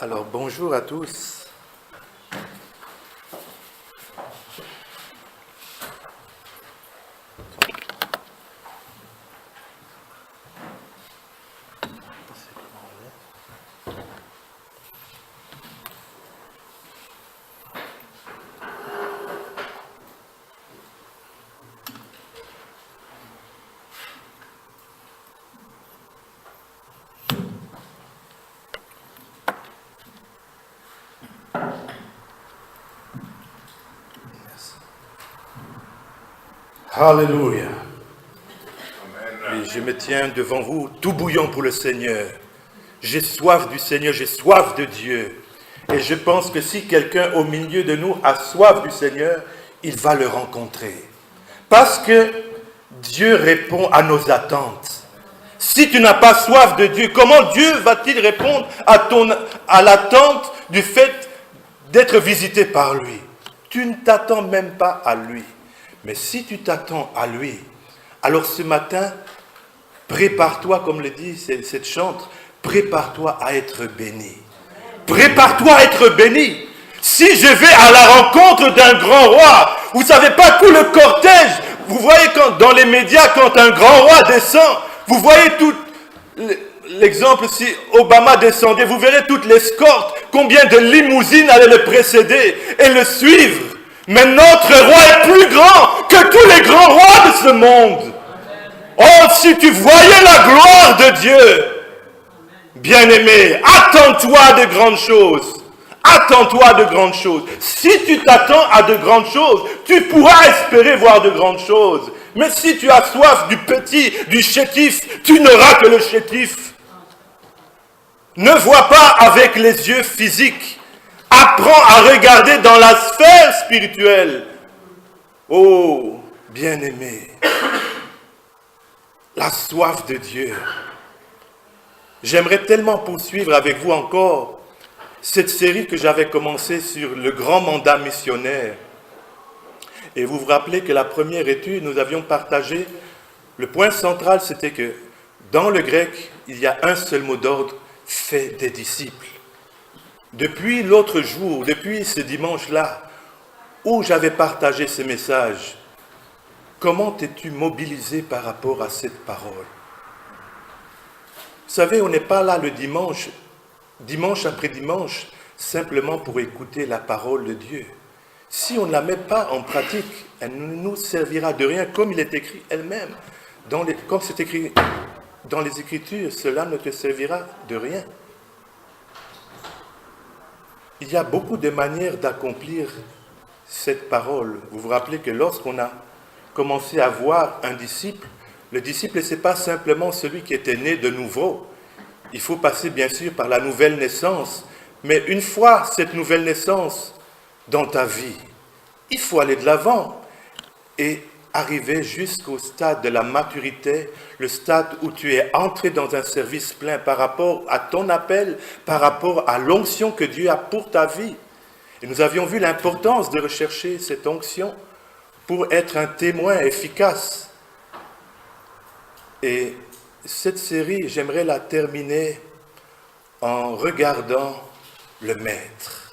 Alors bonjour à tous. Alléluia. Et je me tiens devant vous tout bouillant pour le Seigneur. J'ai soif du Seigneur, j'ai soif de Dieu. Et je pense que si quelqu'un au milieu de nous a soif du Seigneur, il va le rencontrer. Parce que Dieu répond à nos attentes. Si tu n'as pas soif de Dieu, comment Dieu va-t-il répondre à l'attente du fait d'être visité par lui? Tu ne t'attends même pas à lui. Mais si tu t'attends à lui, alors ce matin, prépare-toi, comme le dit cette chante, prépare-toi à être béni. Prépare-toi à être béni. Si je vais à la rencontre d'un grand roi, vous ne savez pas tout le cortège. Vous voyez dans les médias, quand un grand roi descend, vous voyez tout l'exemple, si Obama descendait, vous verrez toute l'escorte, combien de limousines allaient le précéder et le suivre. Mais notre roi est plus grand que tous les grands rois de ce monde. Oh, si tu voyais la gloire de Dieu, bien-aimé, attends-toi de grandes choses. Attends-toi de grandes choses. Si tu t'attends à de grandes choses, tu pourras espérer voir de grandes choses. Mais si tu as soif du petit, du chétif, tu n'auras que le chétif. Ne vois pas avec les yeux physiques. Apprends à regarder dans la sphère spirituelle. Oh, bien-aimé, la soif de Dieu. J'aimerais tellement poursuivre avec vous encore cette série que j'avais commencée sur le grand mandat missionnaire. Et vous vous rappelez que la première étude, nous avions partagé, le point central, c'était que dans le grec, il y a un seul mot d'ordre, fait des disciples. Depuis l'autre jour, depuis ce dimanche-là, où j'avais partagé ce message, comment t'es-tu mobilisé par rapport à cette parole? Vous savez, on n'est pas là le dimanche après dimanche, simplement pour écouter la parole de Dieu. Si on ne la met pas en pratique, elle ne nous servira de rien, comme il est écrit elle-même. Comme c'est écrit dans les Écritures, cela ne te servira de rien. Il y a beaucoup de manières d'accomplir cette parole. Vous vous rappelez que lorsqu'on a commencé à voir un disciple, le disciple, ce n'est pas simplement celui qui était né de nouveau. Il faut passer bien sûr par la nouvelle naissance. Mais une fois cette nouvelle naissance dans ta vie, il faut aller de l'avant et arriver jusqu'au stade de la maturité, le stade où tu es entré dans un service plein par rapport à ton appel, par rapport à l'onction que Dieu a pour ta vie. Et nous avions vu l'importance de rechercher cette onction pour être un témoin efficace. Et cette série, j'aimerais la terminer en regardant le Maître.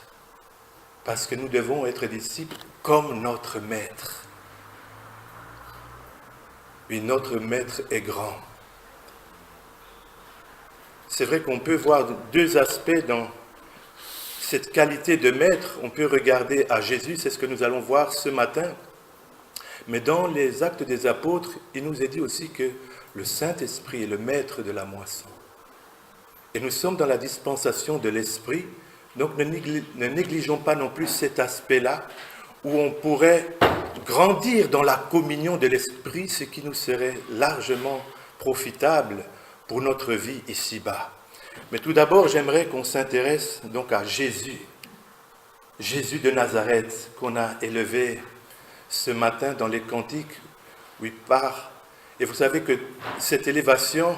Parce que nous devons être disciples comme notre Maître. Oui, notre Maître est grand. C'est vrai qu'on peut voir deux aspects dans cette qualité de Maître. On peut regarder à Jésus, c'est ce que nous allons voir ce matin. Mais dans les Actes des Apôtres, il nous est dit aussi que le Saint-Esprit est le Maître de la moisson. Et nous sommes dans la dispensation de l'Esprit, donc ne négligeons pas non plus cet aspect-là, où on pourrait grandir dans la communion de l'Esprit, ce qui nous serait largement profitable pour notre vie ici-bas. Mais tout d'abord, j'aimerais qu'on s'intéresse donc à Jésus. Jésus de Nazareth, qu'on a élevé ce matin dans les cantiques, où il part. Et vous savez que cette élévation,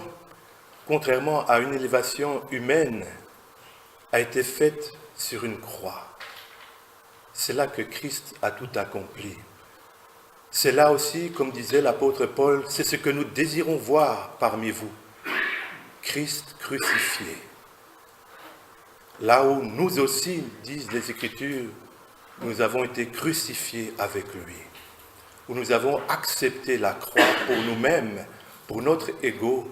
contrairement à une élévation humaine, a été faite sur une croix. C'est là que Christ a tout accompli. C'est là aussi, comme disait l'apôtre Paul, c'est ce que nous désirons voir parmi vous. Christ crucifié. Là où nous aussi, disent les Écritures, nous avons été crucifiés avec lui, où nous avons accepté la croix pour nous-mêmes, pour notre ego.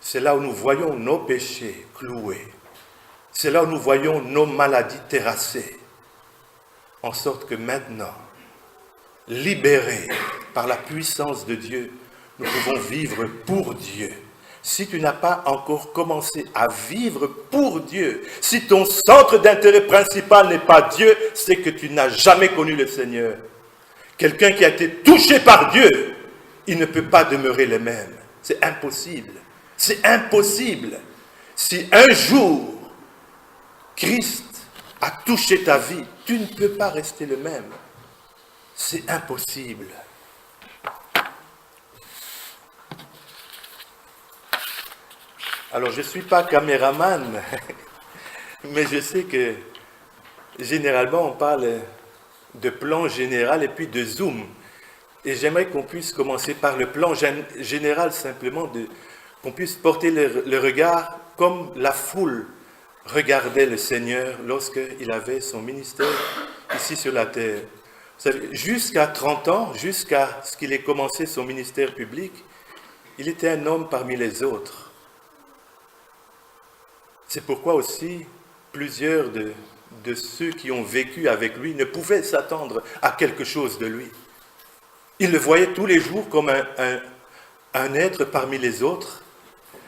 C'est là où nous voyons nos péchés cloués. C'est là où nous voyons nos maladies terrassées. En sorte que maintenant, libérés par la puissance de Dieu, nous pouvons vivre pour Dieu. Si tu n'as pas encore commencé à vivre pour Dieu, si ton centre d'intérêt principal n'est pas Dieu, c'est que tu n'as jamais connu le Seigneur. Quelqu'un qui a été touché par Dieu, il ne peut pas demeurer le même. C'est impossible. C'est impossible. Si un jour, Christ a touché ta vie, tu ne peux pas rester le même. C'est impossible. Alors, je ne suis pas caméraman, mais je sais que généralement, on parle de plan général et puis de zoom. Et j'aimerais qu'on puisse commencer par le plan général, simplement, qu'on puisse porter le regard comme la foule regardait le Seigneur lorsqu'il avait son ministère ici sur la terre. Vous savez, jusqu'à 30 ans, jusqu'à ce qu'il ait commencé son ministère public, il était un homme parmi les autres. C'est pourquoi aussi plusieurs de ceux qui ont vécu avec lui ne pouvaient s'attendre à quelque chose de lui. Ils le voyaient tous les jours comme un être parmi les autres,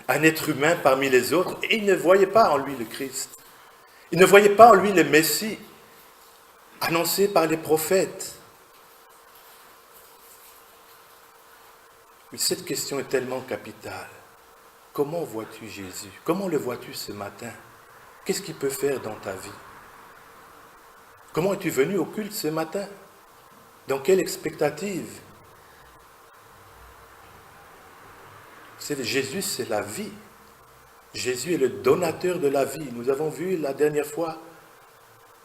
un être humain parmi les autres, et ils ne voyaient pas en lui le Christ. Ils ne voyaient pas en lui le Messie annoncé par les prophètes. Mais cette question est tellement capitale. Comment vois-tu Jésus? Comment le vois-tu ce matin? Qu'est-ce qu'il peut faire dans ta vie? Comment es-tu venu au culte ce matin? Dans quelle expectative? Vous savez, Jésus, c'est la vie. Jésus est le donateur de la vie. Nous avons vu la dernière fois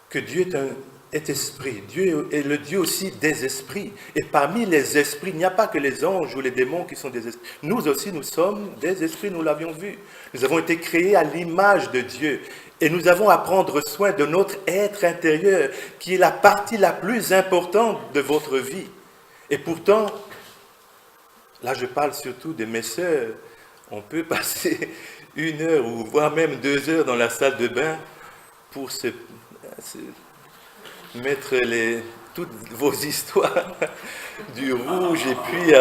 que Dieu est esprit. Dieu est le Dieu aussi des esprits. Et parmi les esprits, il n'y a pas que les anges ou les démons qui sont des esprits. Nous aussi, nous sommes des esprits, nous l'avions vu. Nous avons été créés à l'image de Dieu. Et nous avons à prendre soin de notre être intérieur, qui est la partie la plus importante de votre vie. Et pourtant, là je parle surtout de mes sœurs, on peut passer 1 heure ou voire même 2 heures dans la salle de bain pour se mettre toutes vos histoires du rouge et puis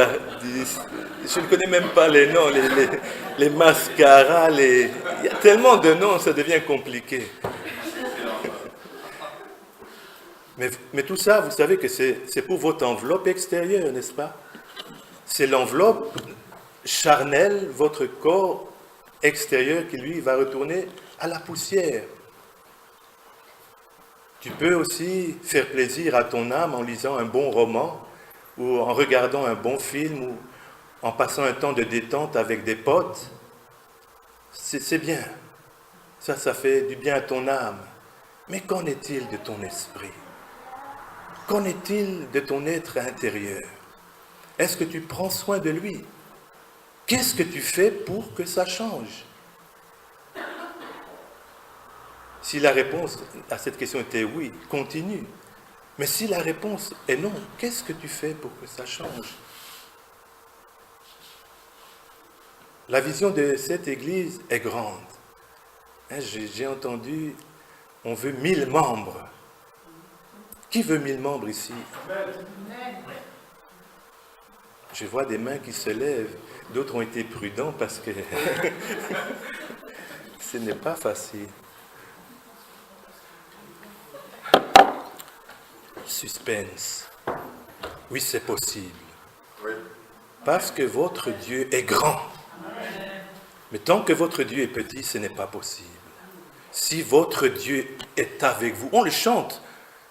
je ne connais même pas les noms, les mascaras, il y a tellement de noms, ça devient compliqué. Mais tout ça, vous savez que c'est pour votre enveloppe extérieure, n'est-ce pas? C'est l'enveloppe charnelle, votre corps extérieur qui lui va retourner à la poussière. Tu peux aussi faire plaisir à ton âme en lisant un bon roman ou en regardant un bon film ou en passant un temps de détente avec des potes. C'est bien. Ça fait du bien à ton âme. Mais qu'en est-il de ton esprit? Qu'en est-il de ton être intérieur? Est-ce que tu prends soin de lui? Qu'est-ce que tu fais pour que ça change? Si la réponse à cette question était oui, continue. Mais si la réponse est non, qu'est-ce que tu fais pour que ça change? La vision de cette église est grande. J'ai entendu, on veut 1000 membres. Qui veut 1000 membres ici? Je vois des mains qui se lèvent. D'autres ont été prudents parce que ce n'est pas facile. Suspense. Oui, c'est possible. Parce que votre Dieu est grand. Mais tant que votre Dieu est petit, ce n'est pas possible. Si votre Dieu est avec vous, on le chante.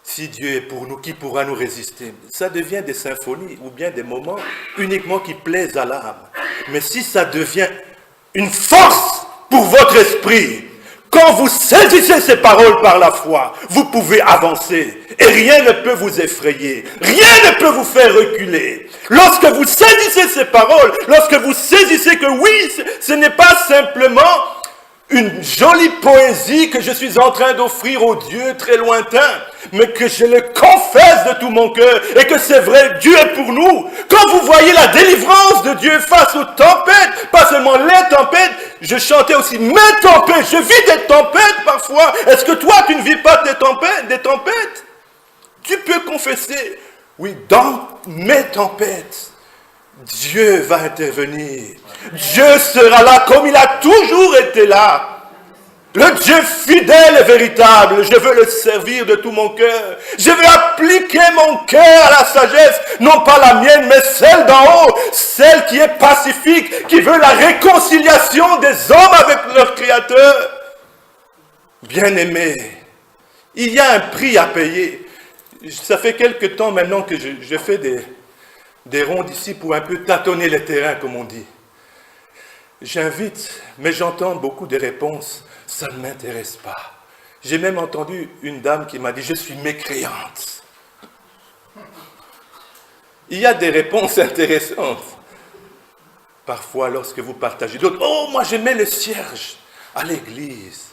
Si Dieu est pour nous, qui pourra nous résister? Ça devient des symphonies ou bien des moments uniquement qui plaisent à l'âme. Mais si ça devient une force pour votre esprit, quand vous saisissez ces paroles par la foi, vous pouvez avancer et rien ne peut vous effrayer, rien ne peut vous faire reculer. Lorsque vous saisissez ces paroles, lorsque vous saisissez que oui, ce n'est pas simplement une jolie poésie que je suis en train d'offrir au Dieu très lointain, mais que je le confesse de tout mon cœur, et que c'est vrai, Dieu est pour nous. Quand vous voyez la délivrance de Dieu face aux tempêtes, pas seulement les tempêtes, je chantais aussi mes tempêtes, je vis des tempêtes parfois. Est-ce que toi, tu ne vis pas des tempêtes? Tu peux confesser, oui, dans mes tempêtes, Dieu va intervenir. Dieu sera là comme il a toujours été là. Le Dieu fidèle et véritable, je veux le servir de tout mon cœur. Je veux appliquer mon cœur à la sagesse, non pas la mienne, mais celle d'en haut, celle qui est pacifique, qui veut la réconciliation des hommes avec leur Créateur. Bien-aimé, il y a un prix à payer. Ça fait quelque temps maintenant que je fais des rondes ici pour un peu tâtonner le terrain, comme on dit. J'invite, mais j'entends beaucoup de réponses. Ça ne m'intéresse pas. J'ai même entendu une dame qui m'a dit « Je suis mécréante ». Il y a des réponses intéressantes. Parfois, lorsque vous partagez d'autres, « Oh, moi j'aimais le cierge à l'église ».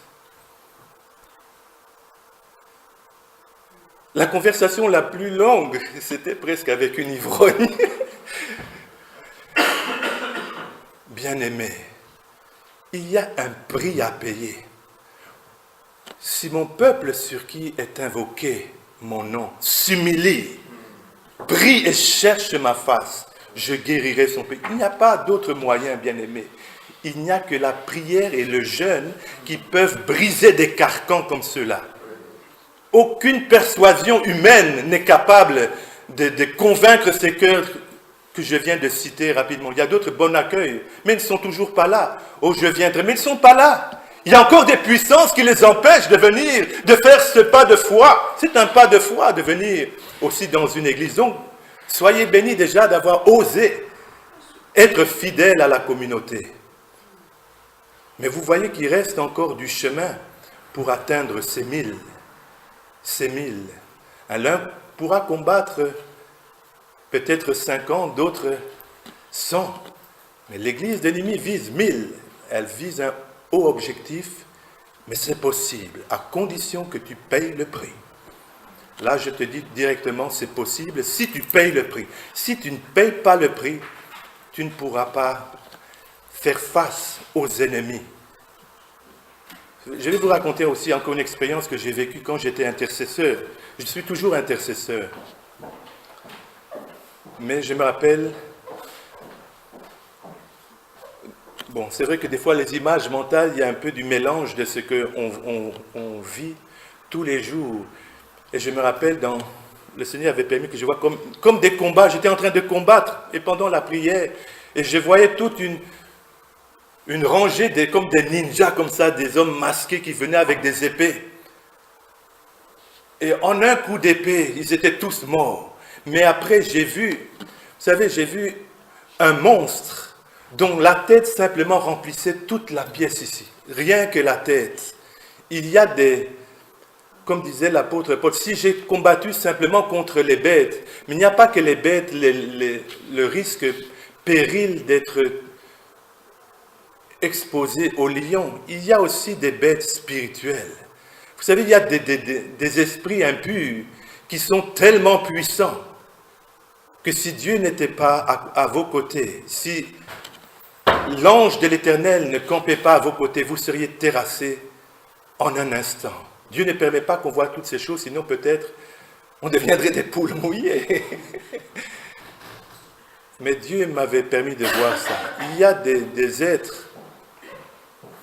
La conversation la plus longue, c'était presque avec une ivrogne. Bien-aimé, il y a un prix à payer. Si mon peuple sur qui est invoqué mon nom s'humilie, prie et cherche ma face, je guérirai son pays. Il n'y a pas d'autre moyen, bien-aimé. Il n'y a que la prière et le jeûne qui peuvent briser des carcans comme ceux-là. Aucune persuasion humaine n'est capable de convaincre ces cœurs que je viens de citer rapidement. Il y a d'autres bons accueils, mais ils ne sont toujours pas là. Oh, je viendrai, mais ils ne sont pas là. Il y a encore des puissances qui les empêchent de venir, de faire ce pas de foi. C'est un pas de foi de venir aussi dans une église. Donc, soyez bénis déjà d'avoir osé être fidèle à la communauté. Mais vous voyez qu'il reste encore du chemin pour atteindre ces 1000. Ces 1000. L'un pourra combattre peut-être 50, d'autres 100. Mais l'église d'Ennemis vise 1000. Elle vise un haut objectif, mais c'est possible, à condition que tu payes le prix. Là, je te dis directement, c'est possible si tu payes le prix. Si tu ne payes pas le prix, tu ne pourras pas faire face aux ennemis. Je vais vous raconter aussi encore une expérience que j'ai vécue quand j'étais intercesseur. Je suis toujours intercesseur. Mais je me rappelle, bon, c'est vrai que des fois les images mentales, il y a un peu du mélange de ce qu'on vit tous les jours. Et je me rappelle, le Seigneur avait permis que je vois comme des combats. J'étais en train de combattre, et pendant la prière, et je voyais toute une rangée comme des ninjas, comme ça, des hommes masqués qui venaient avec des épées. Et en un coup d'épée, ils étaient tous morts. Mais après, j'ai vu un monstre dont la tête simplement remplissait toute la pièce ici. Rien que la tête. Il y a comme disait l'apôtre Paul, si j'ai combattu simplement contre les bêtes, mais il n'y a pas que les bêtes, le risque péril d'être exposé aux lions. Il y a aussi des bêtes spirituelles. Vous savez, il y a des esprits impurs qui sont tellement puissants que si Dieu n'était pas à vos côtés, si l'ange de l'Éternel ne campait pas à vos côtés, vous seriez terrassés en un instant. Dieu ne permet pas qu'on voit toutes ces choses, sinon peut-être on deviendrait des poules mouillées. Mais Dieu m'avait permis de voir ça. Il y a des êtres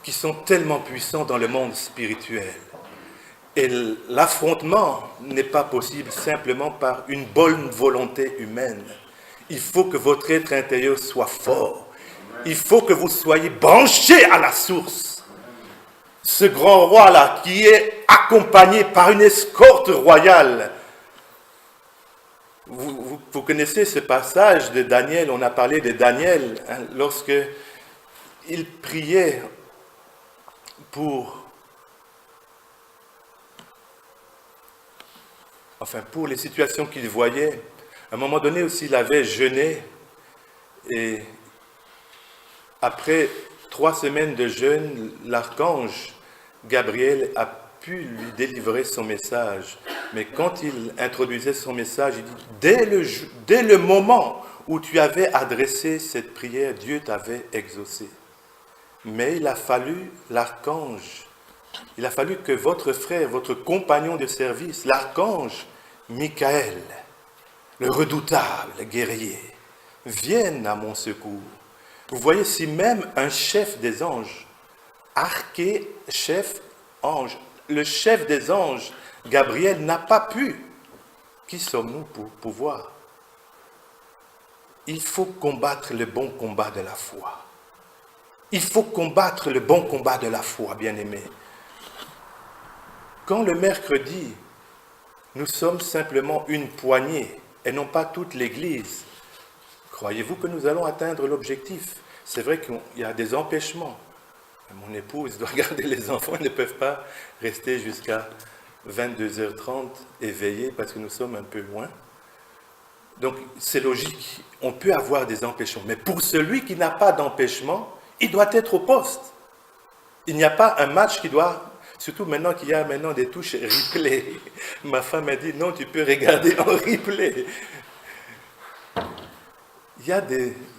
qui sont tellement puissants dans le monde spirituel. Et l'affrontement n'est pas possible simplement par une bonne volonté humaine. Il faut que votre être intérieur soit fort. Il faut que vous soyez branchés à la source. Ce grand roi-là qui est accompagné par une escorte royale. Vous connaissez ce passage de Daniel, on a parlé de Daniel, hein, lorsque il priait pour les situations qu'il voyait. À un moment donné aussi, il avait jeûné et après 3 semaines de jeûne, l'archange Gabriel a pu lui délivrer son message. Mais quand il introduisait son message, il dit, dès le moment où tu avais adressé cette prière, Dieu t'avait exaucé. Mais il a fallu l'archange, il a fallu que votre frère, votre compagnon de service, l'archange Michael, le redoutable guerrier, vienne à mon secours. Vous voyez, si même un chef des anges, chef ange, le chef des anges, Gabriel, n'a pas pu, qui sommes-nous pour pouvoir? Il faut combattre le bon combat de la foi. Il faut combattre le bon combat de la foi, bien-aimés. Quand le mercredi, nous sommes simplement une poignée et non pas toute l'Église, croyez-vous que nous allons atteindre l'objectif? C'est vrai qu'il y a des empêchements. Mon épouse doit garder les enfants, ils ne peuvent pas rester jusqu'à 22h30 éveillés parce que nous sommes un peu loin. Donc c'est logique, on peut avoir des empêchements. Mais pour celui qui n'a pas d'empêchement, il doit être au poste. Il n'y a pas un match qui doit... Surtout maintenant qu'il y a des touches replay. Ma femme m'a dit, non, tu peux regarder en replay. Il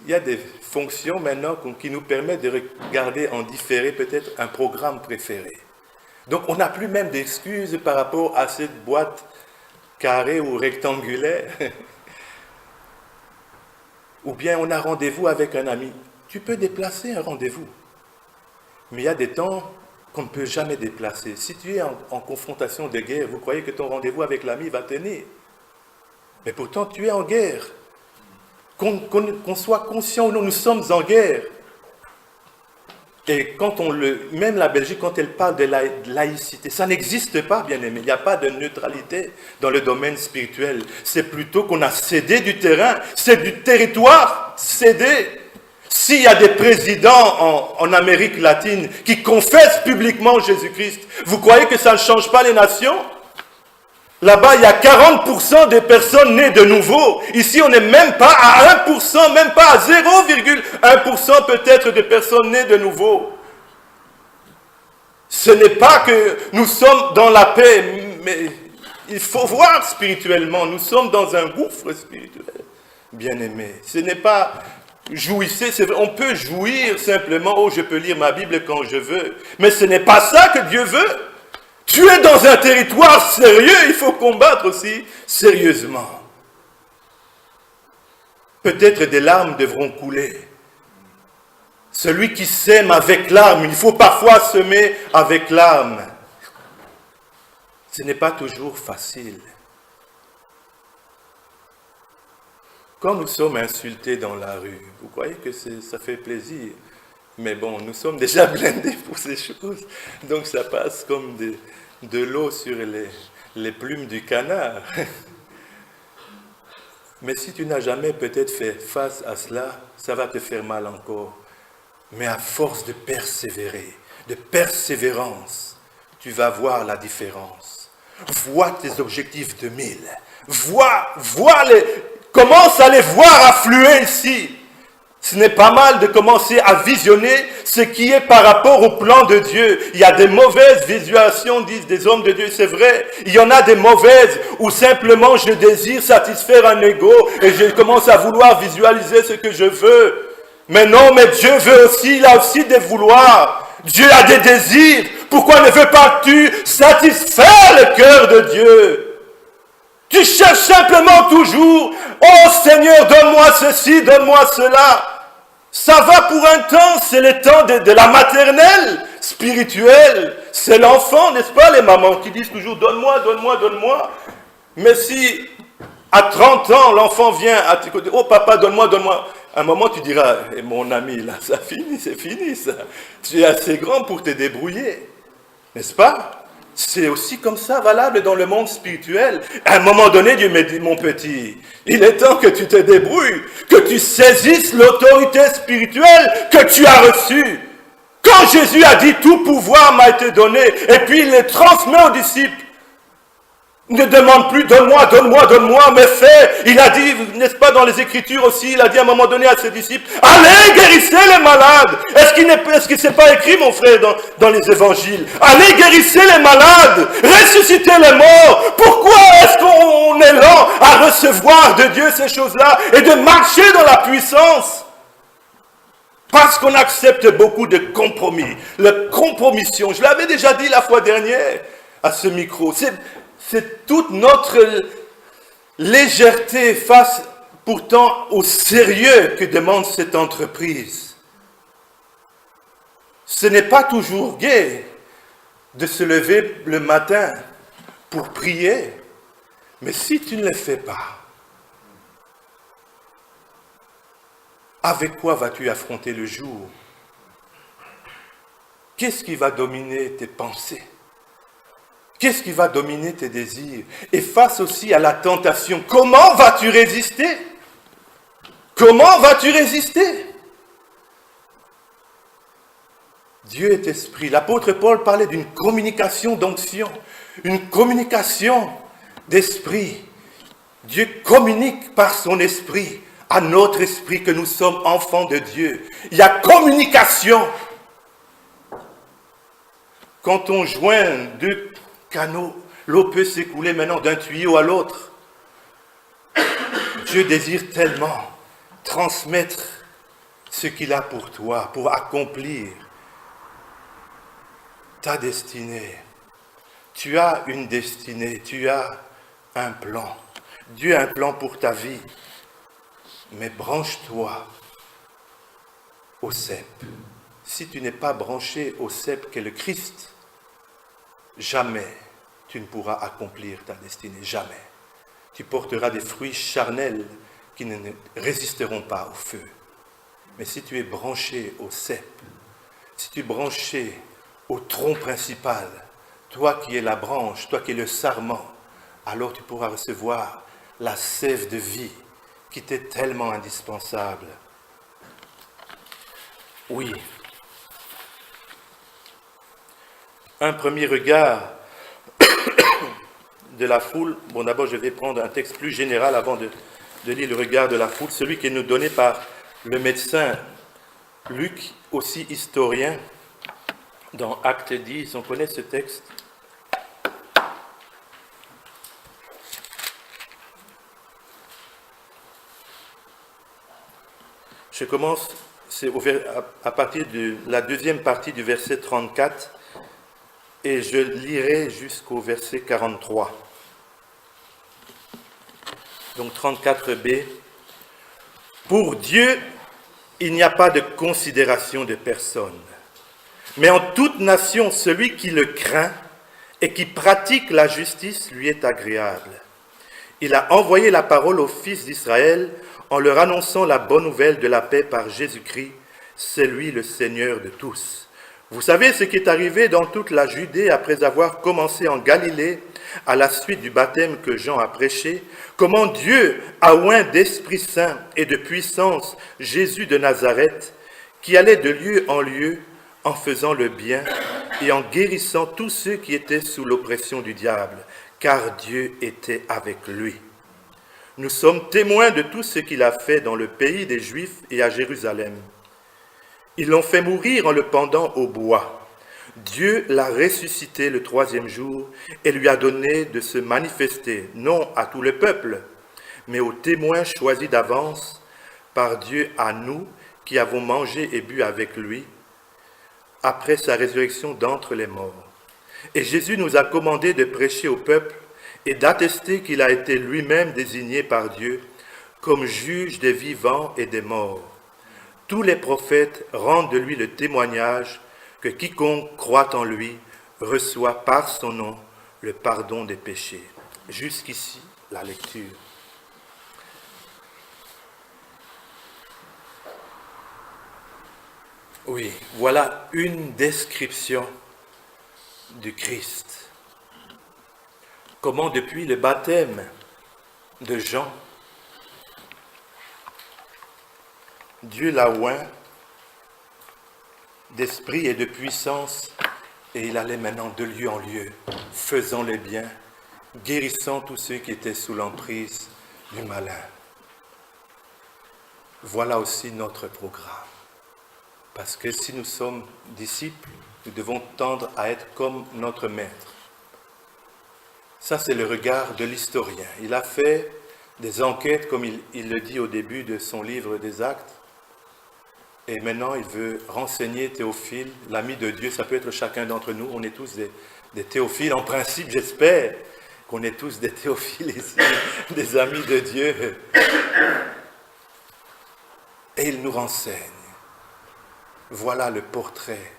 y a des fonctions maintenant qui nous permettent de regarder en différé peut-être un programme préféré. Donc on n'a plus même d'excuses par rapport à cette boîte carrée ou rectangulaire. Ou bien on a rendez-vous avec un ami. Tu peux déplacer un rendez-vous. Mais il y a des temps qu'on ne peut jamais déplacer. Si tu es en confrontation de guerre, vous croyez que ton rendez-vous avec l'ami va tenir. Mais pourtant, tu es en guerre. Qu'on soit conscient ou non, nous sommes en guerre. Et quand même la Belgique, quand elle parle de laïcité, ça n'existe pas, bien aimé. Il n'y a pas de neutralité dans le domaine spirituel. C'est plutôt qu'on a cédé du terrain, c'est du territoire cédé. S'il y a des présidents en Amérique latine qui confessent publiquement Jésus-Christ, vous croyez que ça ne change pas les nations? Là-bas, il y a 40% des personnes nées de nouveau. Ici, on n'est même pas à 1%, même pas à 0,1% peut-être de personnes nées de nouveau. Ce n'est pas que nous sommes dans la paix, mais il faut voir spirituellement. Nous sommes dans un gouffre spirituel, bien-aimés. Ce n'est pas... Jouissez, c'est vrai, on peut jouir simplement, oh je peux lire ma Bible quand je veux, mais ce n'est pas ça que Dieu veut. Tu es dans un territoire sérieux, il faut combattre aussi sérieusement. Peut-être des larmes devront couler. Celui qui sème avec larmes, il faut parfois semer avec larmes. Ce n'est pas toujours facile. Quand nous sommes insultés dans la rue, vous croyez que ça fait plaisir? Mais bon, nous sommes déjà blindés pour ces choses. Donc ça passe comme de l'eau sur les plumes du canard. Mais si tu n'as jamais peut-être fait face à cela, ça va te faire mal encore. Mais à force de persévérer, de persévérance, tu vas voir la différence. Vois tes objectifs de 1000. Commence à les voir affluer ici. Ce n'est pas mal de commencer à visionner ce qui est par rapport au plan de Dieu. Il y a des mauvaises visualisations, disent des hommes de Dieu, c'est vrai. Il y en a des mauvaises où simplement je désire satisfaire un ego et je commence à vouloir visualiser ce que je veux. Mais non, mais Dieu veut aussi, il a aussi des vouloirs. Dieu a des désirs. Pourquoi ne veux pas tu satisfaire le cœur de Dieu? Tu cherches simplement toujours, oh Seigneur, donne-moi ceci, donne-moi cela. Ça va pour un temps, c'est le temps de la maternelle spirituelle. C'est l'enfant, n'est-ce pas, les mamans qui disent toujours, donne-moi, donne-moi, donne-moi. Mais si à 30 ans, l'enfant vient à te dire, oh papa, donne-moi, donne-moi. À un moment, tu diras, eh, mon ami, là, ça finit, c'est fini, ça. Tu es assez grand pour te débrouiller, n'est-ce pas? C'est aussi comme ça valable dans le monde spirituel. À un moment donné, Dieu me dit, mon petit, il est temps que tu te débrouilles, que tu saisisses l'autorité spirituelle que tu as reçue. Quand Jésus a dit, tout pouvoir m'a été donné, et puis il les transmet aux disciples. Ne demande plus, donne-moi, donne-moi, donne-moi, mais fais. Il a dit, n'est-ce pas dans les Écritures aussi, il a dit à un moment donné à ses disciples, allez, guérissez les malades. Est-ce qu'il ne s'est pas écrit, mon frère, dans les évangiles? Allez, guérissez les malades, ressuscitez les morts. Pourquoi est-ce qu'on est lent à recevoir de Dieu ces choses-là et de marcher dans la puissance? Parce qu'on accepte beaucoup de compromis. La compromission, je l'avais déjà dit la fois dernière à ce micro, c'est toute notre légèreté face pourtant au sérieux que demande cette entreprise. Ce n'est pas toujours gai de se lever le matin pour prier, mais si tu ne le fais pas, avec quoi vas-tu affronter le jour? Qu'est-ce qui va dominer tes pensées? Qu'est-ce qui va dominer tes désirs? Et face aussi à la tentation, comment vas-tu résister? Comment vas-tu résister? Dieu est esprit. L'apôtre Paul parlait d'une communication d'onction, une communication d'esprit. Dieu communique par son esprit à notre esprit que nous sommes enfants de Dieu. Il y a communication. Quand on joint deux canaux, l'eau peut s'écouler maintenant d'un tuyau à l'autre. Dieu désire tellement transmettre ce qu'il a pour toi, pour accomplir ta destinée. Tu as une destinée, tu as un plan. Dieu a un plan pour ta vie. Mais branche-toi au cep. Si tu n'es pas branché au cep qu'est le Christ, jamais tu ne pourras accomplir ta destinée, jamais. Tu porteras des fruits charnels qui ne résisteront pas au feu. Mais si tu es branché au cep, si tu es branché au tronc principal, toi qui es la branche, toi qui es le sarment, alors tu pourras recevoir la sève de vie qui t'est tellement indispensable. Oui. Un premier regard de la foule. Bon, d'abord, je vais prendre un texte plus général avant de lire le regard de la foule. Celui qui est nous donné par le médecin Luc, aussi historien, dans Acte 10. On connaît ce texte. Je commence à partir de la deuxième partie du verset 34 et je lirai jusqu'au verset 43. Donc 34b. Pour Dieu, il n'y a pas de considération de personne, mais en toute nation, celui qui le craint et qui pratique la justice lui est agréable. Il a envoyé la parole aux fils d'Israël en leur annonçant la bonne nouvelle de la paix par Jésus-Christ, c'est lui le Seigneur de tous. Vous savez ce qui est arrivé dans toute la Judée après avoir commencé en Galilée, à la suite du baptême que Jean a prêché, comment Dieu a oint d'Esprit Saint et de puissance Jésus de Nazareth, qui allait de lieu en lieu en faisant le bien et en guérissant tous ceux qui étaient sous l'oppression du diable, car Dieu était avec lui. Nous sommes témoins de tout ce qu'il a fait dans le pays des Juifs et à Jérusalem. Ils l'ont fait mourir en le pendant au bois. Dieu l'a ressuscité le troisième jour et lui a donné de se manifester, non à tout le peuple, mais aux témoins choisis d'avance par Dieu à nous qui avons mangé et bu avec lui après sa résurrection d'entre les morts. Et Jésus nous a commandé de prêcher au peuple et d'attester qu'il a été lui-même désigné par Dieu comme juge des vivants et des morts. Tous les prophètes rendent de lui le témoignage que quiconque croit en lui reçoit par son nom le pardon des péchés. Jusqu'ici, la lecture. Oui, voilà une description du Christ. Comment depuis le baptême de Jean, Dieu l'a oint d'esprit et de puissance, et il allait maintenant de lieu en lieu, faisant le bien guérissant tous ceux qui étaient sous l'emprise du malin. Voilà aussi notre programme. Parce que si nous sommes disciples, nous devons tendre à être comme notre maître. Ça, c'est le regard de l'historien. Il a fait des enquêtes, comme il le dit au début de son livre des Actes. Et maintenant, il veut renseigner Théophile, l'ami de Dieu. Ça peut être chacun d'entre nous. On est tous des Théophiles. En principe, j'espère qu'on est tous des Théophiles ici, des amis de Dieu. Et il nous renseigne. Voilà le portrait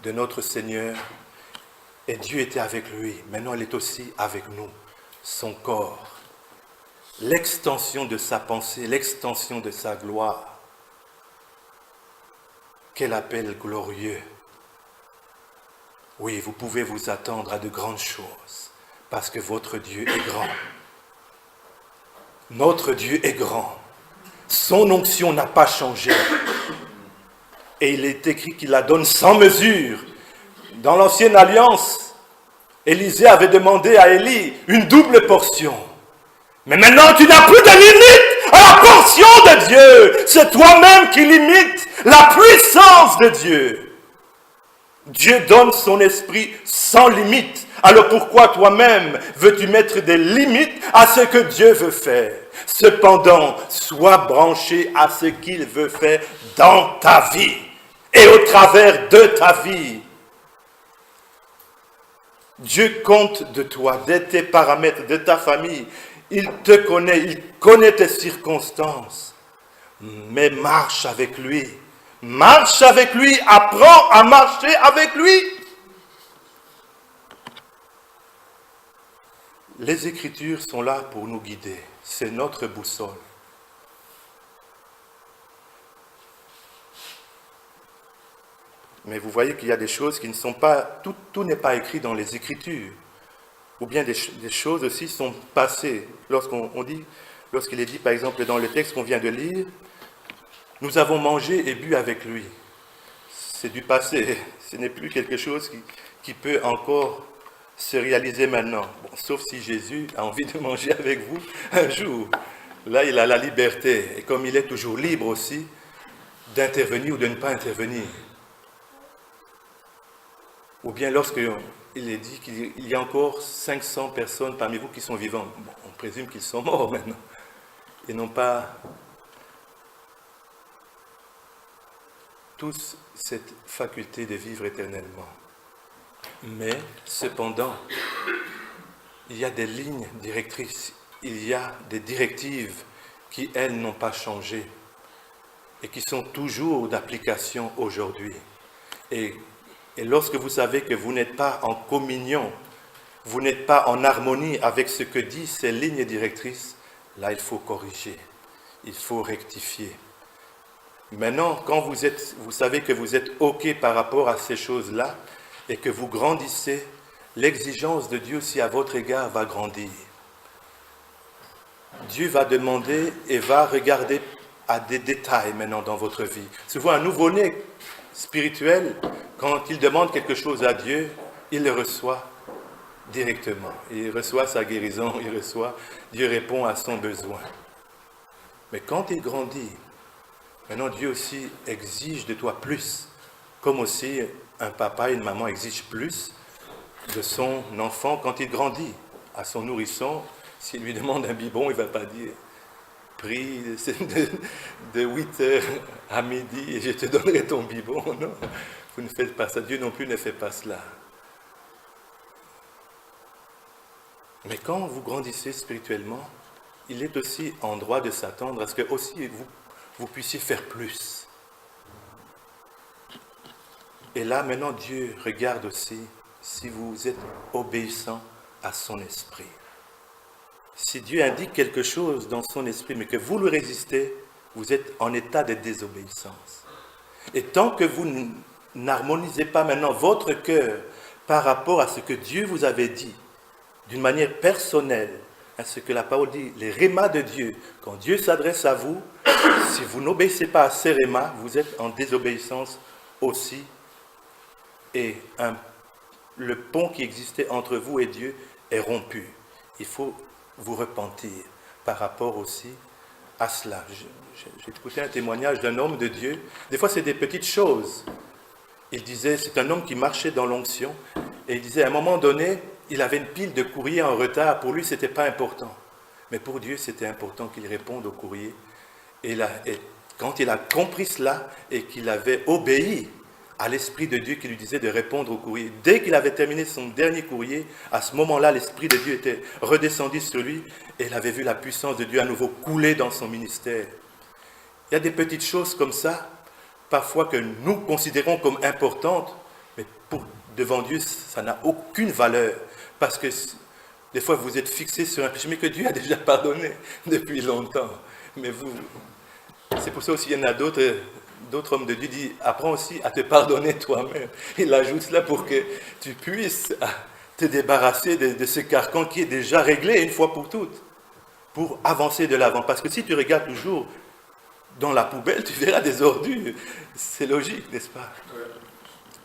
de notre Seigneur. Et Dieu était avec lui. Maintenant, il est aussi avec nous, son corps. L'extension de sa pensée, l'extension de sa gloire. Quel appel glorieux. Oui, vous pouvez vous attendre à de grandes choses, parce que votre Dieu est grand. Notre Dieu est grand. Son onction n'a pas changé. Et il est écrit qu'il la donne sans mesure. Dans l'ancienne alliance, Élisée avait demandé à Élie une double portion. Mais maintenant, tu n'as plus de limite à la portion de Dieu. C'est toi-même qui limites la puissance de Dieu. Dieu donne son esprit sans limite. Alors pourquoi toi-même veux-tu mettre des limites à ce que Dieu veut faire? Cependant, sois branché à ce qu'il veut faire dans ta vie et au travers de ta vie. Dieu compte de toi, de tes paramètres, de ta famille. Il te connaît, il connaît tes circonstances. Mais marche avec lui. Marche avec lui, apprends à marcher avec lui. Les Écritures sont là pour nous guider. C'est notre boussole. Mais vous voyez qu'il y a des choses qui ne sont pas... Tout n'est pas écrit dans les Écritures. Ou bien des choses aussi sont passées. Lorsqu'il est dit, par exemple, dans le texte qu'on vient de lire, nous avons mangé et bu avec lui. C'est du passé. Ce n'est plus quelque chose qui peut encore se réaliser maintenant. Bon, sauf si Jésus a envie de manger avec vous un jour. Là, il a la liberté. Et comme il est toujours libre aussi, d'intervenir ou de ne pas intervenir. Ou bien lorsqu'il est dit qu'il y a encore 500 personnes parmi vous qui sont vivants. Bon, on présume qu'ils sont morts maintenant. Et n'ont pas tous cette faculté de vivre éternellement. Mais, cependant, il y a des lignes directrices, il y a des directives qui, elles, n'ont pas changé et qui sont toujours d'application aujourd'hui. Et lorsque vous savez que vous n'êtes pas en communion, vous n'êtes pas en harmonie avec ce que disent ces lignes directrices, là, il faut corriger, il faut rectifier. Maintenant, quand vous savez que vous êtes OK par rapport à ces choses-là et que vous grandissez, l'exigence de Dieu aussi à votre égard va grandir. Dieu va demander et va regarder à des détails maintenant dans votre vie. Souvent, un nouveau-né spirituel, quand il demande quelque chose à Dieu, il le reçoit directement. Il reçoit sa guérison, Dieu répond à son besoin. Mais quand il grandit, maintenant Dieu aussi exige de toi plus, comme aussi un papa et une maman exigent plus de son enfant quand il grandit. À son nourrisson, s'il lui demande un biberon, il ne va pas dire « Prie de 8h à midi et je te donnerai ton biberon ». Non, vous ne faites pas ça. Dieu non plus ne fait pas cela. Mais quand vous grandissez spirituellement, il est aussi en droit de s'attendre à ce que aussi vous puissiez faire plus. Et là, maintenant, Dieu regarde aussi si vous êtes obéissant à son esprit. Si Dieu indique quelque chose dans son esprit, mais que vous le résistez, vous êtes en état de désobéissance. Et tant que vous n'harmonisez pas maintenant votre cœur par rapport à ce que Dieu vous avait dit, d'une manière personnelle, à ce que la parole dit, les rémas de Dieu, quand Dieu s'adresse à vous, si vous n'obéissez pas à ces rémas, vous êtes en désobéissance aussi. Et le pont qui existait entre vous et Dieu est rompu. Il faut vous repentir par rapport aussi à cela. J'ai écouté un témoignage d'un homme de Dieu. Des fois, c'est des petites choses. Il disait, c'est un homme qui marchait dans l'onction, et il disait, à un moment donné, il avait une pile de courriers en retard. Pour lui, ce n'était pas important. Mais pour Dieu, c'était important qu'il réponde au courrier. Et quand il a compris cela et qu'il avait obéi à l'Esprit de Dieu qui lui disait de répondre au courrier, dès qu'il avait terminé son dernier courrier, à ce moment-là, l'Esprit de Dieu était redescendu sur lui et il avait vu la puissance de Dieu à nouveau couler dans son ministère. Il y a des petites choses comme ça, parfois que nous considérons comme importantes, mais devant Dieu, ça n'a aucune valeur. Parce que des fois, vous êtes fixé sur un péché, mais que Dieu a déjà pardonné depuis longtemps. Mais vous, c'est pour ça aussi qu'il y en a d'autres hommes de Dieu qui disent, apprends aussi à te pardonner toi-même. Il ajoute cela pour que tu puisses te débarrasser de ce carcan qui est déjà réglé une fois pour toutes, pour avancer de l'avant. Parce que si tu regardes toujours dans la poubelle, tu verras des ordures. C'est logique, n'est-ce pas?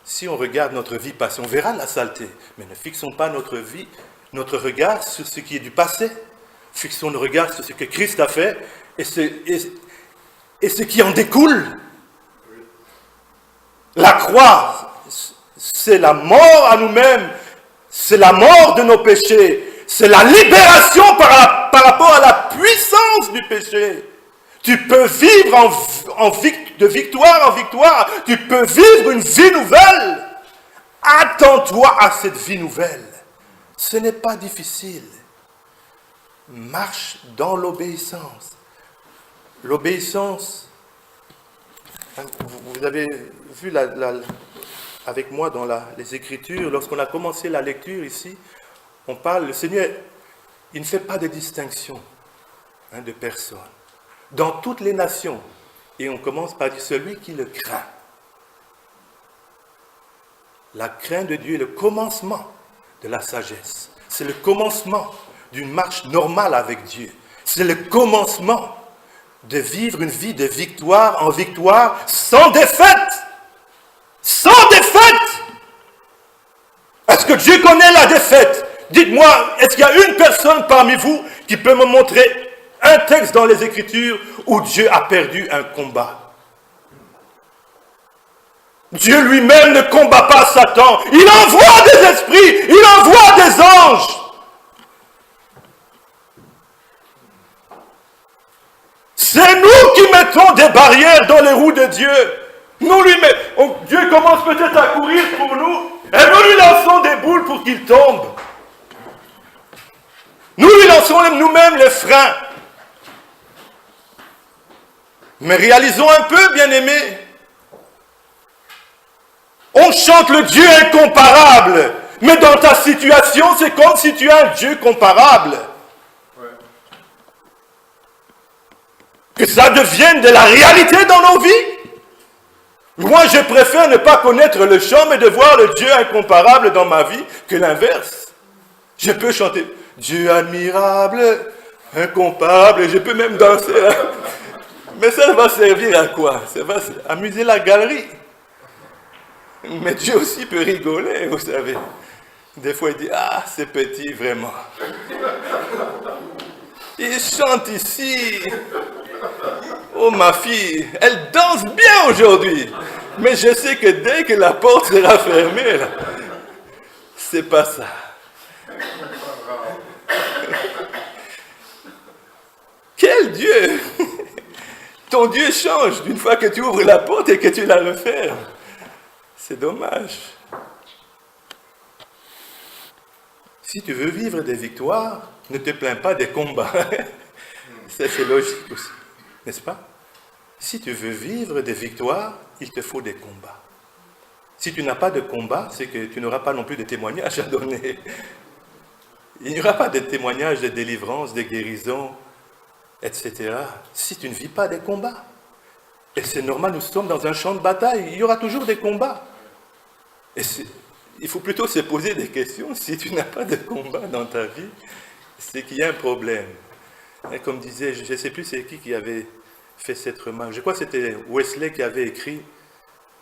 Si on regarde notre vie passée, on verra la saleté. Mais ne fixons pas notre vie, notre regard sur ce qui est du passé. Fixons le regard sur ce que Christ a fait et ce qui en découle. La croix, c'est la mort à nous-mêmes, c'est la mort de nos péchés, c'est la libération par rapport à la puissance du péché. Tu peux vivre de victoire en victoire, tu peux vivre une vie nouvelle. Attends-toi à cette vie nouvelle. Ce n'est pas difficile. Marche dans l'obéissance. L'obéissance, vous avez vu avec moi dans les Écritures, lorsqu'on a commencé la lecture ici, on parle, le Seigneur, il ne fait pas de distinction de personnes. Dans toutes les nations, et on commence par dire celui qui le craint. La crainte de Dieu est le commencement de la sagesse. C'est le commencement d'une marche normale avec Dieu. C'est le commencement de vivre une vie de victoire en victoire, sans défaite. Sans défaite. Est-ce que Dieu connaît la défaite? Dites-moi, est-ce qu'il y a une personne parmi vous qui peut me montrer un texte dans les Écritures où Dieu a perdu un combat? Dieu lui-même ne combat pas Satan. Il envoie des esprits, il envoie des anges. C'est nous qui mettons des barrières dans les roues de Dieu. Dieu commence peut-être à courir pour nous et nous lui lançons des boules pour qu'il tombe. Nous lui lançons nous-mêmes les freins. Mais réalisons un peu, bien-aimés. On chante le Dieu incomparable. Mais dans ta situation, c'est comme si tu as un Dieu comparable. Que ça devienne de la réalité dans nos vies. Moi, je préfère ne pas connaître le chant, mais de voir le Dieu incomparable dans ma vie que l'inverse. Je peux chanter Dieu admirable, incomparable, et je peux même danser là. Mais ça va servir à quoi? Ça va amuser la galerie. Mais Dieu aussi peut rigoler, vous savez. Des fois, il dit, ah, c'est petit, vraiment. Il chante ici. Oh, ma fille, elle danse bien aujourd'hui. Mais je sais que dès que la porte sera fermée, là, c'est pas ça. Quel Dieu! Ton Dieu change d'une fois que tu ouvres la porte et que tu la refermes. C'est dommage. Si tu veux vivre des victoires, ne te plains pas des combats. C'est logique aussi, n'est-ce pas? Si tu veux vivre des victoires, il te faut des combats. Si tu n'as pas de combat, c'est que tu n'auras pas non plus de témoignages à donner. Il n'y aura pas de témoignages de délivrance, de guérison, etc. Si tu ne vis pas des combats. Et c'est normal, nous sommes dans un champ de bataille, il y aura toujours des combats. Et il faut plutôt se poser des questions. Si tu n'as pas de combat dans ta vie, c'est qu'il y a un problème. Et comme disait, je ne sais plus c'est qui avait fait cette remarque. Je crois que c'était Wesley qui avait écrit,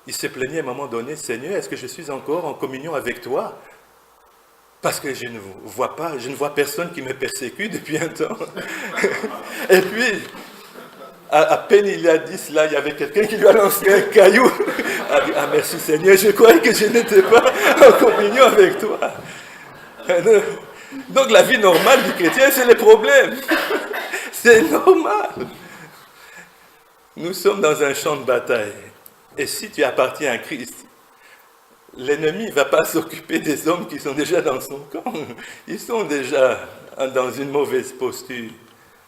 il se plaignait à un moment donné, Seigneur, est-ce que je suis encore en communion avec toi? Parce que je ne vois pas, je ne vois personne qui me persécute depuis un temps. Et puis, à peine il a dit cela, il y avait quelqu'un qui lui a lancé un caillou. Il a dit, ah merci Seigneur, je croyais que je n'étais pas en communion avec toi. Donc la vie normale du chrétien, c'est les problèmes. C'est normal. Nous sommes dans un champ de bataille. Et si tu appartiens à Christ, l'ennemi ne va pas s'occuper des hommes qui sont déjà dans son camp. Ils sont déjà dans une mauvaise posture.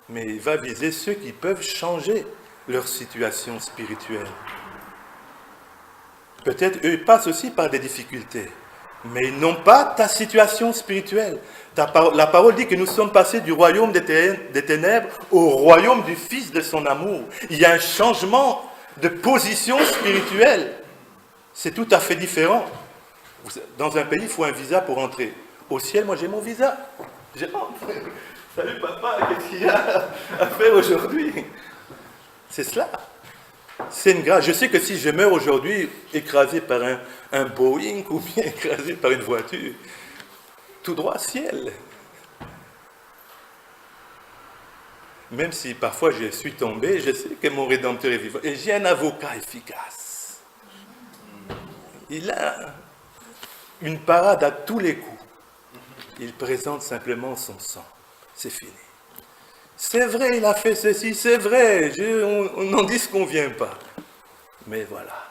Mais il va viser ceux qui peuvent changer leur situation spirituelle. Peut-être eux passent aussi par des difficultés, mais ils n'ont pas ta situation spirituelle. La parole dit que nous sommes passés du royaume des ténèbres au royaume du Fils de son amour. Il y a un changement de position spirituelle. C'est tout à fait différent. Dans un pays, il faut un visa pour entrer. Au ciel, moi j'ai mon visa. J'entre. Salut papa, qu'est-ce qu'il y a à faire aujourd'hui? C'est cela. C'est une grâce. Je sais que si je meurs aujourd'hui, écrasé par un Boeing ou bien écrasé par une voiture, tout droit ciel. Même si parfois je suis tombé, je sais que mon Rédempteur est vivant. Et j'ai un avocat efficace. Il a une parade à tous les coups. Il présente simplement son sang. C'est fini. C'est vrai, il a fait ceci, c'est vrai, on n'en dit ce qu'on ne vient pas. Mais voilà,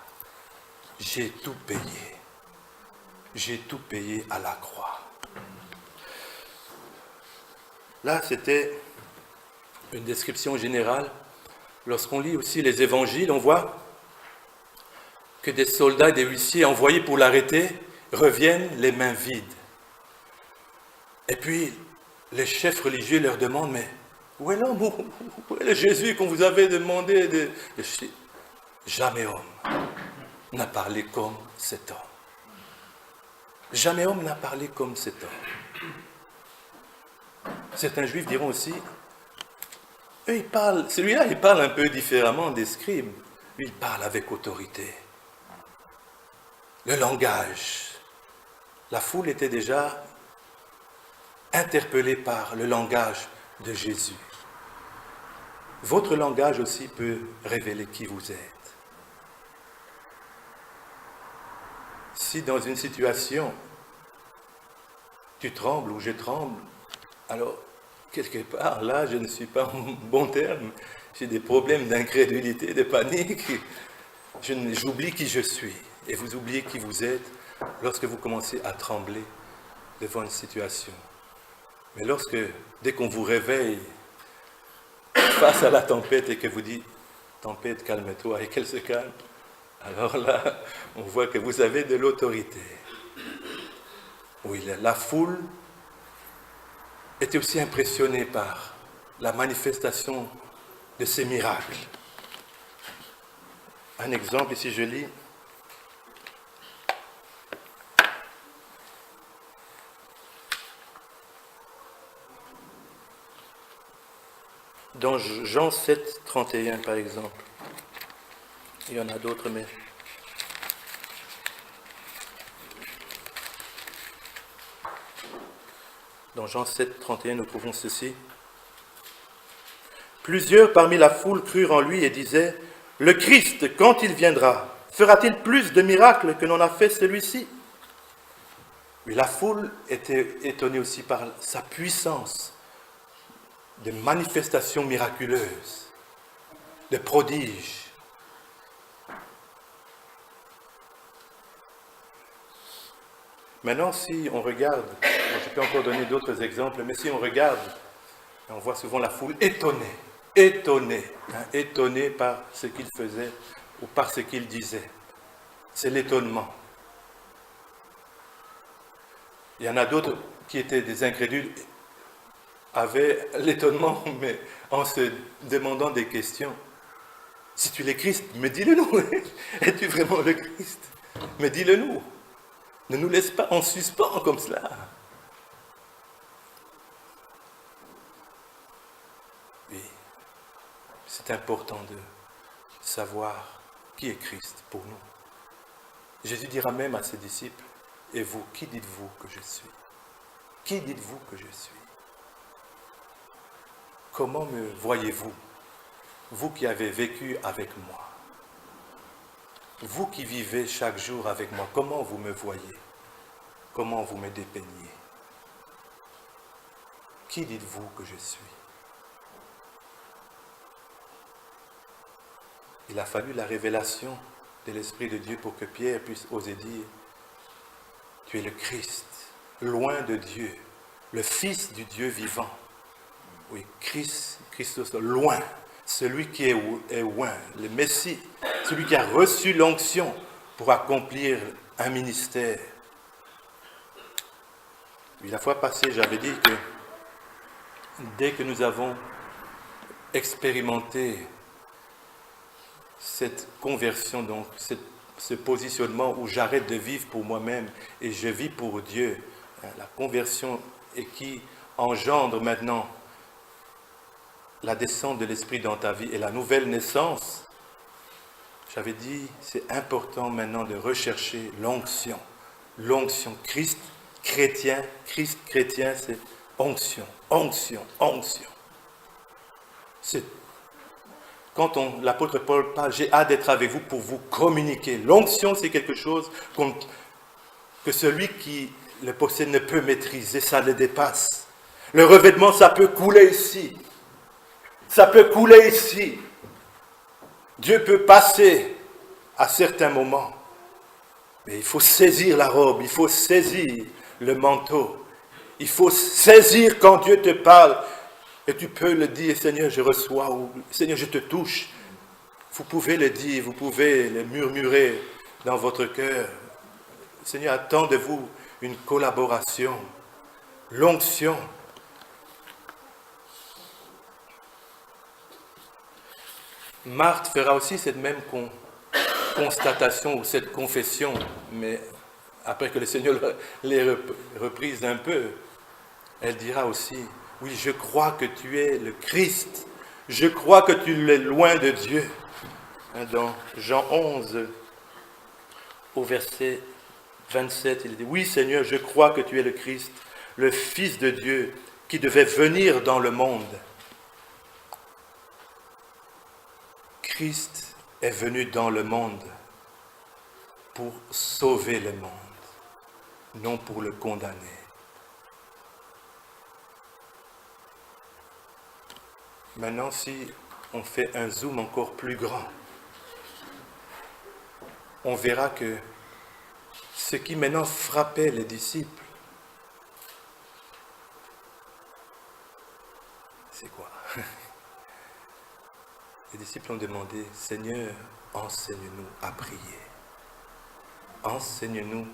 j'ai tout payé. J'ai tout payé à la croix. Là, c'était une description générale. Lorsqu'on lit aussi les évangiles, on voit que des soldats, des huissiers envoyés pour l'arrêter reviennent les mains vides. Et puis, les chefs religieux leur demandent, mais où est l'homme? Où est le Jésus qu'on vous avait demandé de... Jamais homme n'a parlé comme cet homme. Jamais homme n'a parlé comme cet homme. Certains juifs diront aussi, eux, celui-là, il parle un peu différemment des scribes. Lui, il parle avec autorité. Le langage. La foule était déjà interpellée par le langage de Jésus. Votre langage aussi peut révéler qui vous êtes. Si dans une situation, tu trembles ou je tremble, alors quelque part, là, je ne suis pas en bon terme. J'ai des problèmes d'incrédulité, de panique. J'oublie qui je suis. Et vous oubliez qui vous êtes lorsque vous commencez à trembler devant une situation. Mais dès qu'on vous réveille face à la tempête et que vous dites « Tempête, calme-toi » et qu'elle se calme, alors là, on voit que vous avez de l'autorité. Oui, la foule était aussi impressionnée par la manifestation de ces miracles. Un exemple, ici je lis. Dans Jean 7, 31 par exemple. Il y en a d'autres, mais... Dans Jean 7, 31, nous trouvons ceci. Plusieurs parmi la foule crurent en lui et disaient, « Le Christ, quand il viendra, fera-t-il plus de miracles que n'en a fait celui-ci » Mais la foule était étonnée aussi par sa puissance de manifestations miraculeuses, de prodiges. Maintenant, si on regarde, je peux encore donner d'autres exemples, mais si on regarde, on voit souvent la foule étonnée par ce qu'il faisait ou par ce qu'il disait. C'est l'étonnement. Il y en a d'autres qui étaient des incrédules, avaient l'étonnement, mais en se demandant des questions. Si tu es le Christ, mais dis-le nous. Es-tu vraiment le Christ? Mais dis-le nous. Ne nous laisse pas en suspens comme cela. Oui, c'est important de savoir qui est Christ pour nous. Jésus dira même à ses disciples, « Et vous, qui dites-vous que je suis » Qui dites-vous que je suis? Comment me voyez-vous? Vous qui avez vécu avec moi. Vous qui vivez chaque jour avec moi, comment vous me voyez? Comment vous me dépeignez? Qui dites-vous que je suis? Il a fallu la révélation de l'Esprit de Dieu pour que Pierre puisse oser dire, tu es le Christ, loin de Dieu, le Fils du Dieu vivant. Oui, Christos, loin, celui qui est loin, le Messie, celui qui a reçu l'onction pour accomplir un ministère. Oui, la fois passée, j'avais dit que dès que nous avons expérimenté cette conversion, donc ce positionnement où j'arrête de vivre pour moi-même et je vis pour Dieu, la conversion et qui engendre maintenant la descente de l'Esprit dans ta vie et la nouvelle naissance, j'avais dit, c'est important maintenant de rechercher l'onction. L'onction, Christ chrétien, c'est onction, onction, onction. C'est quand l'apôtre Paul parle, j'ai hâte d'être avec vous pour vous communiquer. L'onction, c'est quelque chose que celui qui le possède ne peut maîtriser, ça le dépasse. Le revêtement, ça peut couler ici. Ça peut couler ici. Dieu peut passer à certains moments. Mais il faut saisir la robe, il faut saisir le manteau. Il faut saisir quand Dieu te parle. Et tu peux le dire, Seigneur, je reçois, ou Seigneur, je te touche. Vous pouvez le dire, vous pouvez le murmurer dans votre cœur. Seigneur attend de vous une collaboration, l'onction. Marthe fera aussi cette même constatation ou cette confession, mais après que le Seigneur l'ait reprise un peu, elle dira aussi, oui, je crois que tu es le Christ, je crois que tu es loin de Dieu. Dans Jean 11, au verset 27, il dit, oui Seigneur, je crois que tu es le Christ, le Fils de Dieu, qui devait venir dans le monde. Christ est venu dans le monde pour sauver le monde, non pour le condamner. Maintenant, si on fait un zoom encore plus grand, on verra que ce qui maintenant frappait les disciples, c'est quoi? Les disciples ont demandé, Seigneur, enseigne-nous à prier. Enseigne-nous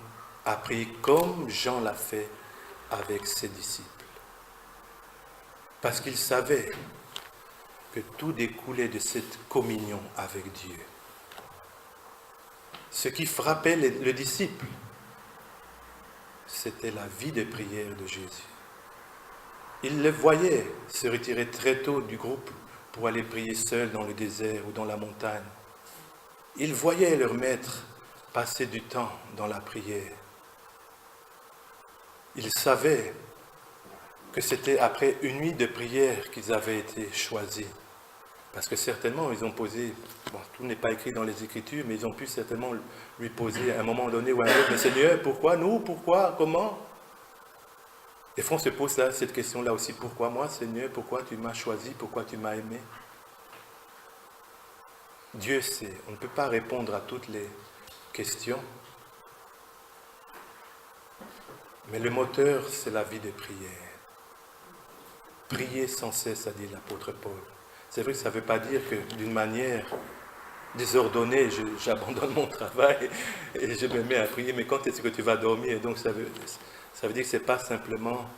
à prier comme Jean l'a fait avec ses disciples. Parce qu'il savait que tout découlait de cette communion avec Dieu. Ce qui frappait le disciple, c'était la vie de prière de Jésus. Il le voyait se retirer très tôt du groupe pour aller prier seul dans le désert ou dans la montagne. Il voyait leur maître passer du temps dans la prière. Il savait que c'était après une nuit de prière qu'ils avaient été choisis. Parce que certainement, ils ont posé, bon, tout n'est pas écrit dans les Écritures, mais ils ont pu certainement lui poser à un moment donné ou à un autre, mais Seigneur, pourquoi nous? Pourquoi? Comment? Des fois, on se pose cette question-là aussi. Pourquoi moi, Seigneur? Pourquoi tu m'as choisi? Pourquoi tu m'as aimé? Dieu sait. On ne peut pas répondre à toutes les questions. Mais le moteur, c'est la vie de prière. Prier sans cesse, a dit l'apôtre Paul. C'est vrai que ça ne veut pas dire que d'une manière désordonnée, j'abandonne mon travail et je me mets à prier. Mais quand est-ce que tu vas dormir? Donc ça veut dire que ce n'est pas simplement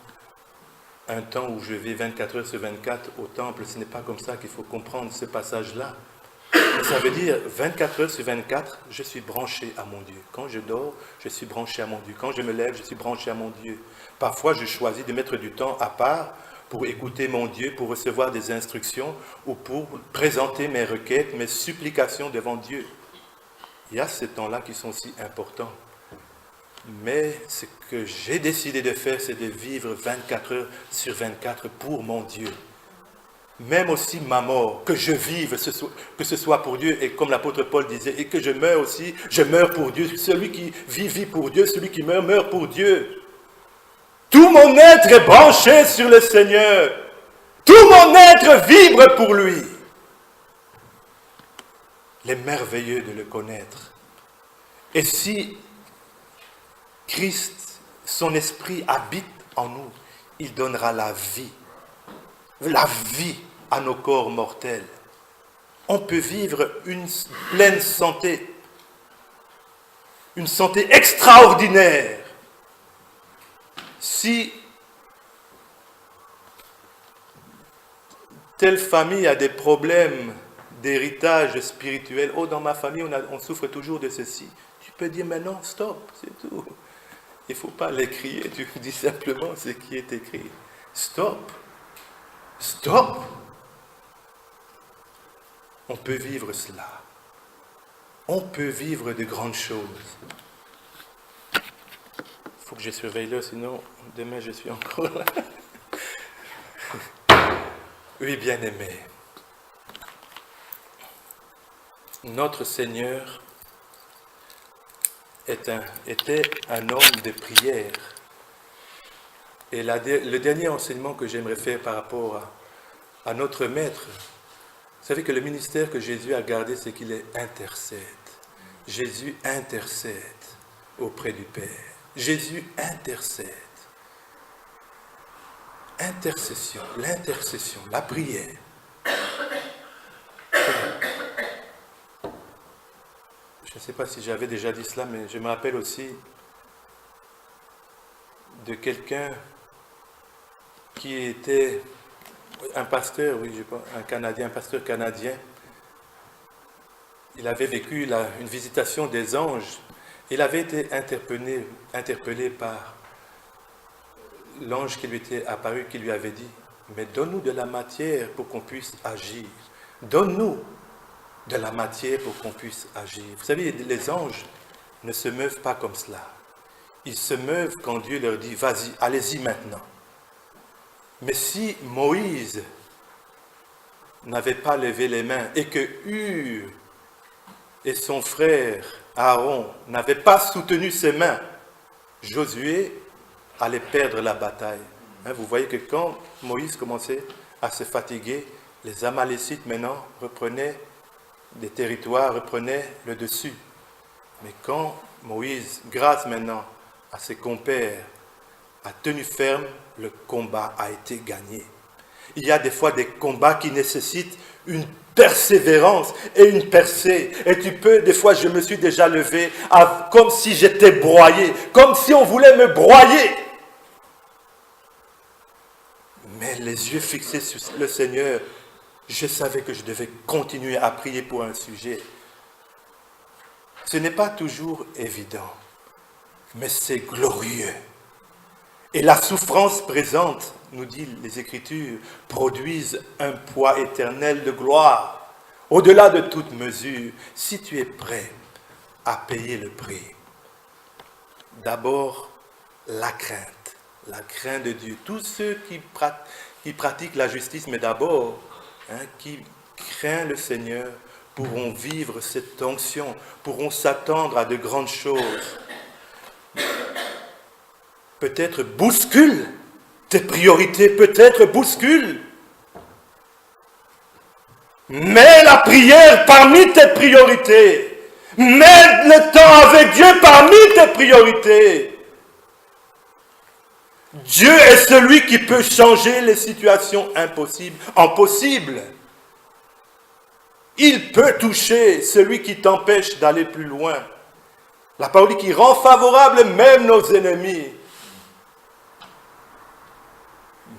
un temps où je vais 24 heures sur 24 au temple. Ce n'est pas comme ça qu'il faut comprendre ce passage-là. Mais ça veut dire 24 heures sur 24, je suis branché à mon Dieu. Quand je dors, je suis branché à mon Dieu. Quand je me lève, je suis branché à mon Dieu. Parfois, je choisis de mettre du temps à part pour écouter mon Dieu, pour recevoir des instructions ou pour présenter mes requêtes, mes supplications devant Dieu. Il y a ces temps-là qui sont aussi importants. Mais ce que j'ai décidé de faire, c'est de vivre 24 heures sur 24 pour mon Dieu. Même aussi ma mort, que je vive, que ce soit pour Dieu, et comme l'apôtre Paul disait, et que je meurs aussi, je meurs pour Dieu. Celui qui vit, vit pour Dieu, celui qui meurt, meurt pour Dieu. Tout mon être est branché sur le Seigneur. Tout mon être vibre pour lui. Il est merveilleux de le connaître. Et si Christ, son esprit habite en nous, il donnera la vie à nos corps mortels. On peut vivre une pleine santé, une santé extraordinaire. Si telle famille a des problèmes d'héritage spirituel, oh dans ma famille on souffre toujours de ceci, tu peux dire mais non, stop, c'est tout. Il ne faut pas l'écrire, tu dis simplement ce qui est écrit. Stop. Stop. On peut vivre cela. On peut vivre de grandes choses. Il faut que je surveille là, sinon demain je suis encore là. Oui, bien-aimé. Notre Seigneur était un homme de prière. Et le dernier enseignement que j'aimerais faire par rapport à notre Maître, vous savez que le ministère que Jésus a gardé, c'est qu'il est intercède. Jésus intercède auprès du Père. Jésus intercède. Intercession, l'intercession, la prière. Je ne sais pas si j'avais déjà dit cela, mais je me rappelle aussi de quelqu'un qui était un pasteur, oui, un Canadien, un pasteur canadien. Il avait vécu une visitation des anges. Il avait été interpellé par l'ange qui lui était apparu, qui lui avait dit, mais donne-nous de la matière pour qu'on puisse agir. Donne-nous de la matière pour qu'on puisse agir. Vous savez, les anges ne se meuvent pas comme cela. Ils se meuvent quand Dieu leur dit, vas-y, allez-y maintenant. Mais si Moïse n'avait pas levé les mains et que Hur et son frère Aaron n'avaient pas soutenu ses mains, Josué allait perdre la bataille. Vous voyez que quand Moïse commençait à se fatiguer, les Amalécites maintenant reprenaient des territoires, reprenaient le dessus. Mais quand Moïse, grâce maintenant à ses compères, a tenu ferme, le combat a été gagné. Il y a des fois des combats qui nécessitent une persévérance et une percée. Et tu peux, des fois je me suis déjà levé comme si j'étais broyé, comme si on voulait me broyer. Mais les yeux fixés sur le Seigneur, je savais que je devais continuer à prier pour un sujet. Ce n'est pas toujours évident, mais c'est glorieux. Et la souffrance présente, nous dit les Écritures, produisent un poids éternel de gloire, au-delà de toute mesure, si tu es prêt à payer le prix. D'abord, la crainte de Dieu. Tous ceux qui pratiquent la justice, mais d'abord, qui craignent le Seigneur, pourront vivre cette onction, pourront s'attendre à de grandes choses. Peut-être bouscule tes priorités, peut-être bouscule. Mets la prière parmi tes priorités. Mets le temps avec Dieu parmi tes priorités. Dieu est celui qui peut changer les situations impossibles en possibles. Il peut toucher celui qui t'empêche d'aller plus loin. La parole dit qu'il rend favorable même nos ennemis.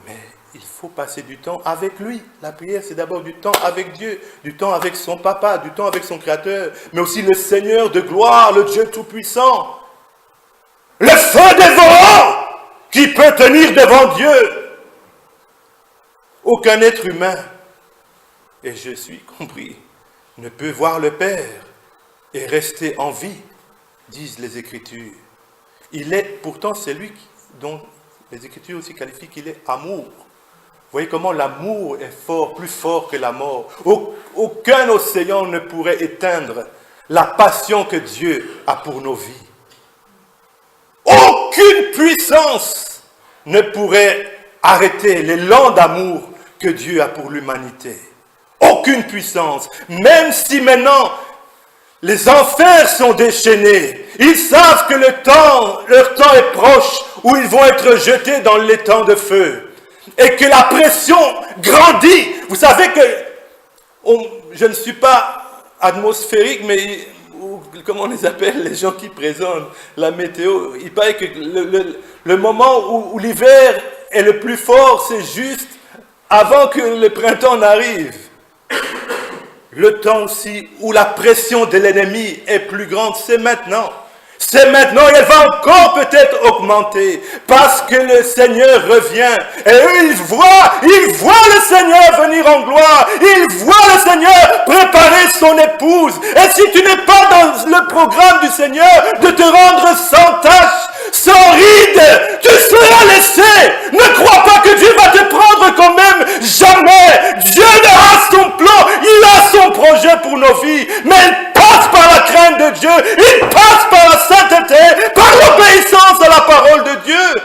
Mais il faut passer du temps avec lui. La prière, c'est d'abord du temps avec Dieu, du temps avec son papa, du temps avec son Créateur, mais aussi le Seigneur de gloire, le Dieu Tout-Puissant. Le feu dévorant qui peut tenir devant Dieu. Aucun être humain, et je suis compris, ne peut voir le Père et rester en vie, disent les Écritures. Il est, pourtant, c'est lui dont les Écritures aussi qualifient qu'il est amour. Vous voyez comment l'amour est fort, plus fort que la mort. Aucun océan ne pourrait éteindre la passion que Dieu a pour nos vies. Aucune puissance ne pourrait arrêter l'élan d'amour que Dieu a pour l'humanité. Aucune puissance. Même si maintenant les enfers sont déchaînés, ils savent que leur temps est proche où ils vont être jetés dans l'étang de feu. Et que la pression grandit. Vous savez que je ne suis pas atmosphérique, mais comment on les appelle, les gens qui présentent la météo, il paraît que le moment où l'hiver est le plus fort, c'est juste avant que le printemps n'arrive. Le temps aussi où la pression de l'ennemi est plus grande, c'est maintenant. C'est maintenant, et elle va encore peut-être augmenter, parce que le Seigneur revient. Et eux, ils voient le Seigneur venir en gloire. Ils voient le Seigneur préparer son épouse. Et si tu n'es pas dans le programme du Seigneur de te rendre sans tache, sans ride, tu seras laissé. Ne crois pas que Dieu va te prendre quand même. Jamais. Dieu a son plan, il a son projet pour nos vies. Mais il passe par la crainte de Dieu, il passe par la sainteté, par l'obéissance à la parole de Dieu.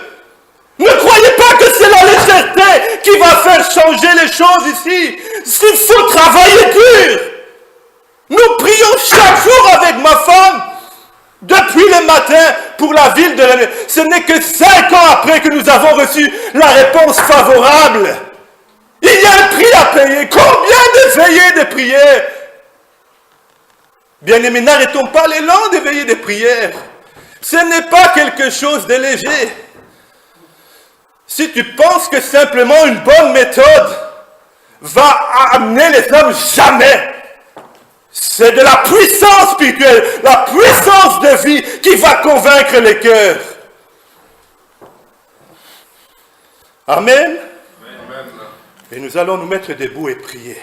Ne croyez pas que c'est la légèreté qui va faire changer les choses ici. Il faut travailler dur. Nous prions chaque jour avec ma femme, depuis le matin, pour la ville de Rennes. Ce n'est que 5 ans après que nous avons reçu la réponse favorable. Il y a un prix à payer. Combien de veillées de prières? Bien-aimés, n'arrêtons pas l'élan de veiller des prières. Ce n'est pas quelque chose de léger. Si tu penses que simplement une bonne méthode va amener les hommes, jamais. C'est de la puissance spirituelle, la puissance de vie qui va convaincre les cœurs. Amen. Et nous allons nous mettre debout et prier.